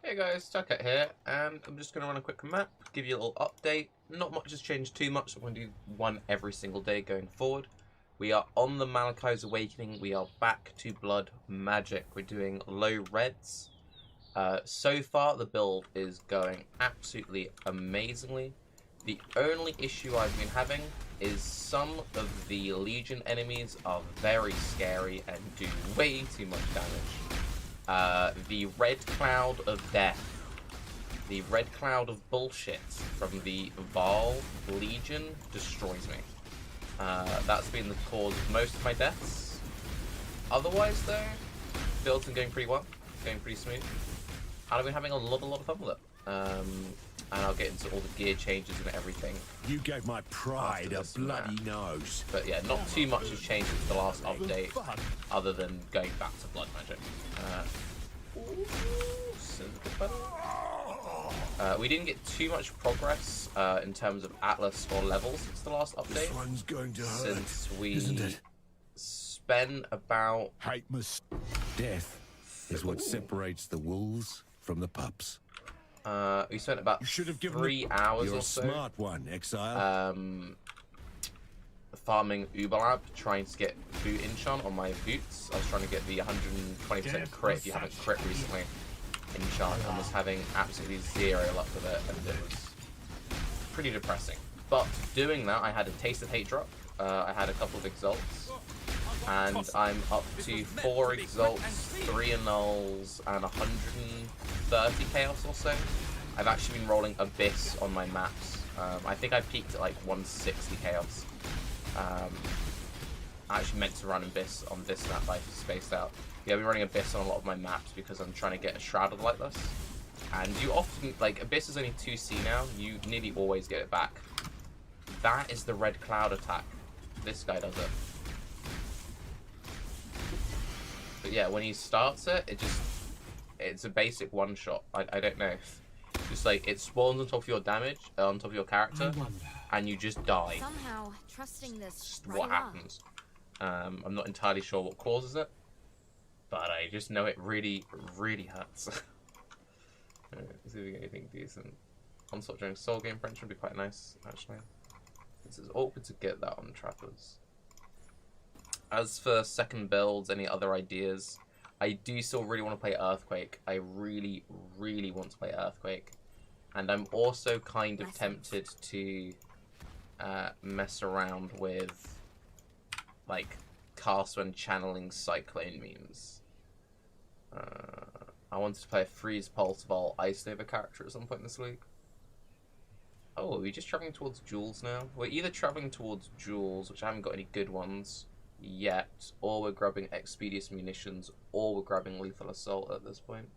Hey guys, Tucket here, and I'm just going to run a quick map, give you a little update. Not much has changed too much, so I'm going to do one every single day going forward. We are on the Malachi's Awakening, we are back to Blood Magic. We're doing low reds. So far, the build is going absolutely amazingly. The only issue I've been having is some of the Legion enemies are very scary and do way too much damage. The red cloud of death, the red cloud of bullshit from the Vaal Legion destroys me. That's been the cause of most of my deaths. Otherwise though, build's been going pretty well, going pretty smooth. And I've been having a lot of fun with it. And I'll get into all the gear changes and everything. You gave my pride a bloody nose. But yeah, not too much has changed since the last update, other than going back to Blood Magic. We didn't get too much progress in terms of Atlas or levels since the last update. This one's going to hurt, since we isn't it? spent about... Death is what separates the wolves from the pups. We spent about 3 hours You're or a so smart one, Exile. farming Uberlab, trying to get boot enchant on my boots. I was trying to get the 120% crit if you haven't crit recently enchant, and was having absolutely zero luck with it, and it was pretty depressing. But doing that, I had a taste of hate drop. I had a couple of exalts, and I'm up to 4 exalts, 3 annuls, and 130 chaos or so. I've actually been rolling Abyss on my maps. I think I peaked at like 160 chaos. I actually meant to run Abyss on this map, but I spaced out. Yeah, I've been running Abyss on a lot of my maps because I'm trying to get a Shrouded Lightless. And you often, like, Abyss is only 2C now, you nearly always get it back. That is the Red Cloud attack. This guy does it. But yeah, when he starts it, it's a basic one-shot. I don't know. Just like, it spawns on top of your damage, on top of your character, and you just die. Somehow, trusting this Just what happens. I'm not entirely sure what causes it, but I just know it really hurts. Let's see if we get anything decent. Onslaught during Soul Game French would be quite nice, actually. It's awkward to get that on Trappers. As for second builds, any other ideas? I do still really want to play Earthquake. I really want to play Earthquake. And I'm also kind of tempted to mess around with, like, cast when channeling Cyclone memes. I wanted to play a Freeze, Pulse, Vol, Ice Nova character at some point this week. Oh, are we just travelling towards Jewels now? We're either travelling towards Jewels, which I haven't got any good ones yet, or we're grabbing Expeditious Munitions, or we're grabbing Lethal Assault at this point.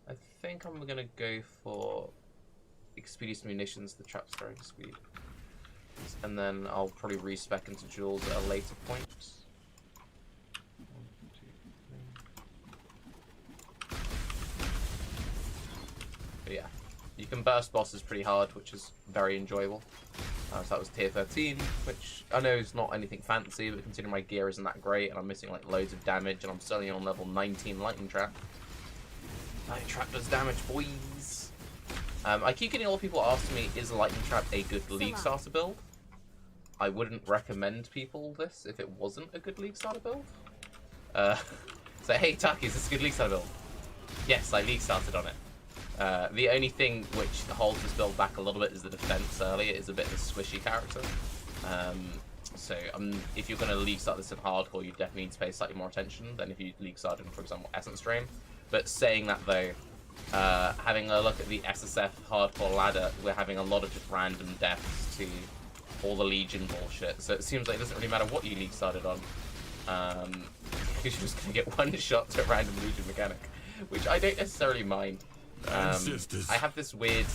I think I'm going to go for Expeditious Munitions, the trap throwing speed. And then I'll probably respec into Jewels at a later point. 1, 2, 3. But yeah, you can burst bosses pretty hard, which is very enjoyable. So that was tier 13, which I know is not anything fancy, but considering my gear isn't that great and I'm missing like loads of damage and I'm still only on level 19 Lightning Trap. Lightning Trap does damage, boys! I keep getting a lot of people asking me, is Lightning Trap a good League starter build? I wouldn't recommend people this if it wasn't a good League starter build. So hey Taki, is this a good League starter build? Yes, I League started on it. The only thing which holds this build back a little bit is the defense early. It is a bit of a squishy character. So if you're going to League start this in hardcore, you definitely need to pay slightly more attention than if you League start in, for example, Essence Drain. But saying that though, having a look at the SSF hardcore ladder, we're having a lot of just random deaths to all the Legion bullshit. So it seems like it doesn't really matter what you League started on. Because you're just going to get one shot to a random Legion mechanic, which I don't necessarily mind. I have this weird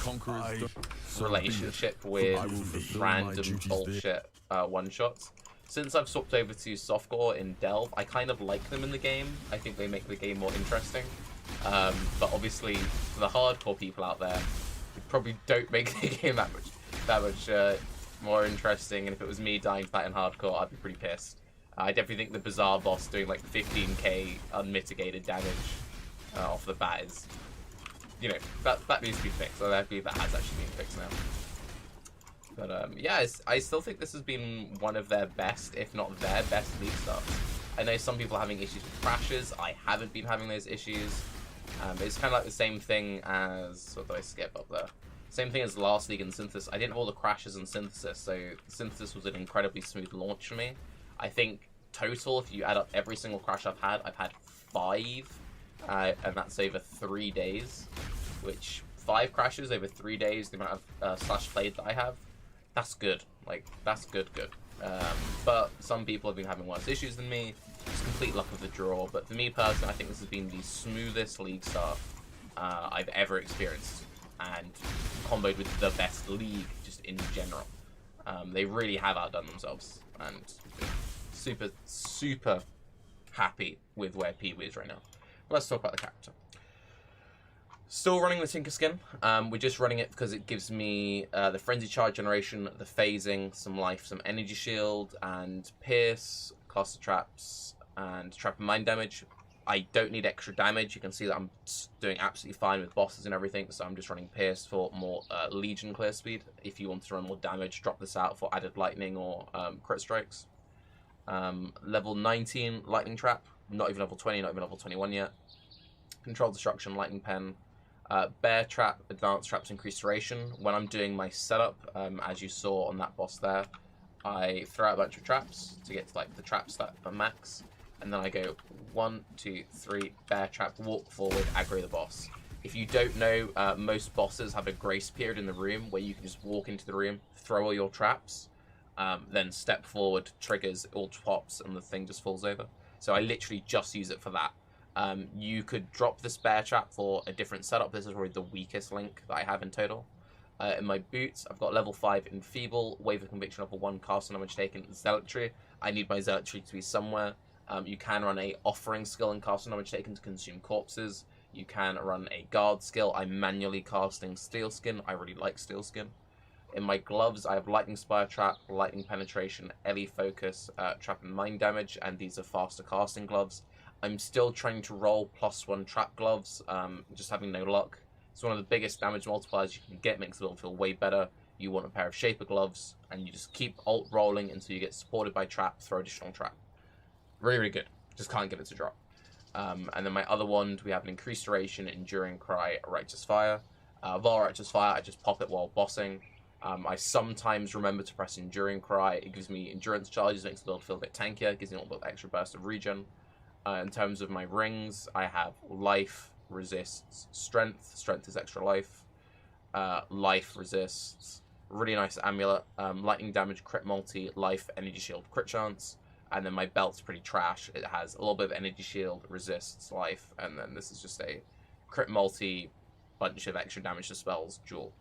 relationship with random bullshit one-shots. Since I've swapped over to softcore in Delve, I kind of like them in the game. I think they make the game more interesting. But obviously, for the hardcore people out there, they probably don't make the game that much more interesting. And if it was me dying to that in hardcore, I'd be pretty pissed. I definitely think the Bazaar boss doing like 15k unmitigated damage off the bat you know, that needs to be fixed. I believe that has actually been fixed now. But yeah, I still think this has been one of their best, if not their best league starts. I know some people are having issues with crashes. I haven't been having those issues. It's kind of like the same thing as... What do I skip up there? Same thing as last league in Synthesis. I didn't have all the crashes in Synthesis, so Synthesis was an incredibly smooth launch for me. I think total, if you add up every single crash I've had 5, and that's over 3 days. Which, 5 crashes over 3 days, the amount of slash played that I have, that's good. Like, that's good. But some people have been having worse issues than me. It's complete luck of the draw. But for me personally, I think this has been the smoothest league start I've ever experienced. And comboed with the best league just in general. They really have outdone themselves. And super happy with where Pee-wee is right now. Let's talk about the character. Still running the Tinker skin. We're just running it because it gives me the Frenzy Charge generation, the phasing, some life, some energy shield, and pierce, caster traps, and trap and mind damage. I don't need extra damage. You can see that I'm doing absolutely fine with bosses and everything, so I'm just running pierce for more Legion clear speed. If you want to run more damage, drop this out for added lightning or crit strikes. Level 19 lightning trap, not even level 20, not even level 21 yet. Control destruction, lightning pen. Bear trap, advanced traps, increased duration. When I'm doing my setup, as you saw on that boss there, I throw out a bunch of traps to get to like the trap stat for max, and then I go 1, 2, 3, bear trap, walk forward, aggro the boss. If you don't know, most bosses have a grace period in the room where you can just walk into the room, throw all your traps, then step forward, triggers, all pops, and the thing just falls over. So I literally just use it for that. You could drop this bear trap for a different setup. This is probably the weakest link that I have in total. In my boots, I've got level 5 Enfeeble, Wave of Conviction level 1, Castle Damage Taken, Zealotry. I need my Zealotry to be somewhere. You can run a Offering skill in Castle Damage Taken to consume corpses. You can run a Guard skill. I'm manually casting Steel Skin. I really like Steel Skin. In my gloves, I have Lightning Spire Trap, Lightning Penetration, Ellie Focus, Trap and Mind Damage, and these are faster casting gloves. I'm still trying to roll +1 trap gloves, just having no luck. It's one of the biggest damage multipliers you can get, makes the build feel way better. You want a pair of Shaper gloves, and you just keep alt rolling until you get supported by trap, throw additional trap. Really, really good. Just can't get it to drop. And then my other wand, we have an increased duration, Enduring Cry, Righteous Fire. While Righteous Fire, I just pop it while bossing. I sometimes remember to press Enduring Cry. It gives me endurance charges, makes the build feel a bit tankier, gives me a little bit of extra burst of regen. In terms of my rings, I have life, resists, strength. Strength is extra life. Life resists. Really nice amulet. Lightning damage, crit multi, life, energy shield, crit chance. And then my belt's pretty trash. It has a little bit of energy shield, resists, life, and then this is just a crit multi, bunch of extra damage to spells, dual.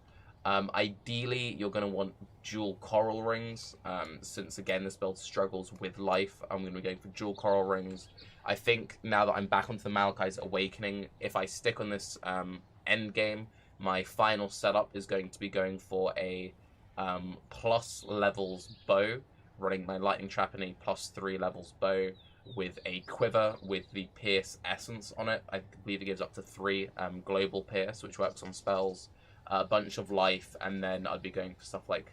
Ideally, you're going to want dual coral rings. Since again this build struggles with life, I'm going to be going for dual coral rings. I think now that I'm back onto the Malachi's Awakening, if I stick on this end game, my final setup is going to be going for a plus levels bow, running my lightning trap in a +3 levels bow with a quiver with the Pierce Essence on it. I believe it gives up to 3 global Pierce, which works on spells. A bunch of life, and then I'd be going for stuff like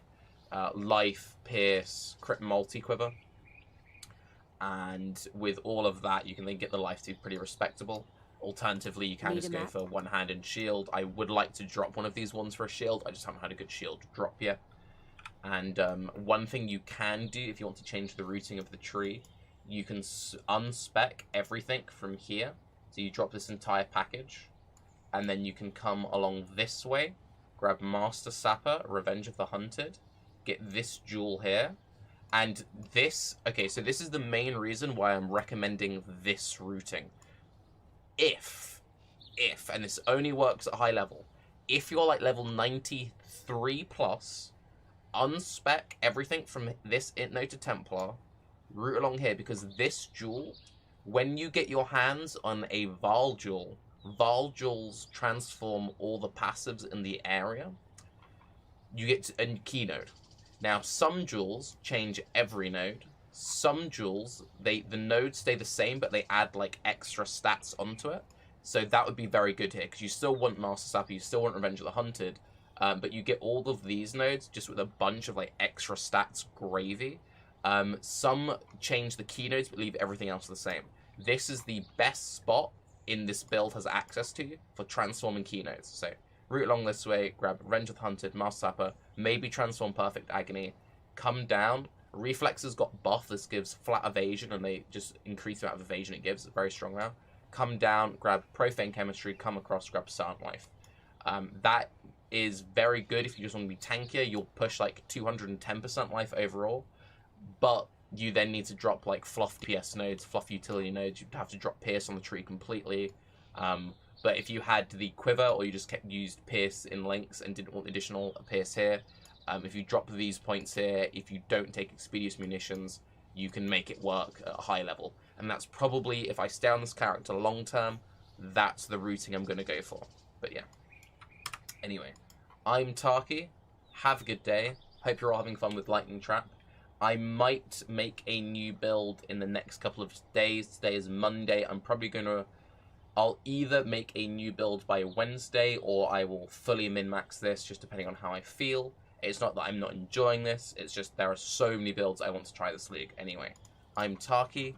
life, pierce, crit multi quiver. And with all of that, you can then get the life to be pretty respectable. Alternatively, you can just go for one-handed shield. I would like to drop one of these ones for a shield. I just haven't had a good shield drop yet. And one thing you can do if you want to change the routing of the tree, you can unspec everything from here. So you drop this entire package, and then you can come along this way, grab Master Sapper, Revenge of the Hunted, get this jewel here, and this, okay, so this is the main reason why I'm recommending this routing. If, and this only works at high level, if you're like level 93 plus, unspec everything from this Noted Templar, route along here, because this jewel, when you get your hands on a Val jewel, Val jewels transform all the passives in the area. You get a key node. Now, some jewels change every node. Some jewels, the nodes stay the same, but they add like extra stats onto it. So that would be very good here, because you still want Master Sapper, you still want Revenge of the Hunted, but you get all of these nodes just with a bunch of like extra stats gravy. Some change the key nodes but leave everything else the same. This is the best spot in this build has access to for transforming key nodes. So route along this way, grab Revenge of the Hunted, Master Sapper, maybe transform Perfect Agony, come down. Reflexes got buff. This gives flat evasion, and they just increase the amount of evasion it gives. It's very strong now. Come down, grab Profane Chemistry, come across, grab Silent Life. That is very good if you just want to be tankier. You'll push like 210% life overall, but you then need to drop like fluff PS nodes, fluff utility nodes. You'd have to drop Pierce on the tree completely. But if you had the Quiver, or you just used Pierce in links and didn't want additional Pierce here, if you drop these points here, if you don't take Expeditious Munitions, you can make it work at a high level. And that's probably, if I stay on this character long term, that's the routing I'm going to go for. But yeah. Anyway, I'm Tarky. Have a good day. Hope you're all having fun with Lightning Trap. I might make a new build in the next couple of days. Today is Monday. I'm probably going to... I'll either make a new build by Wednesday, or I will fully min-max this, just depending on how I feel. It's not that I'm not enjoying this, it's just there are so many builds I want to try this league. Anyway, I'm Tarky.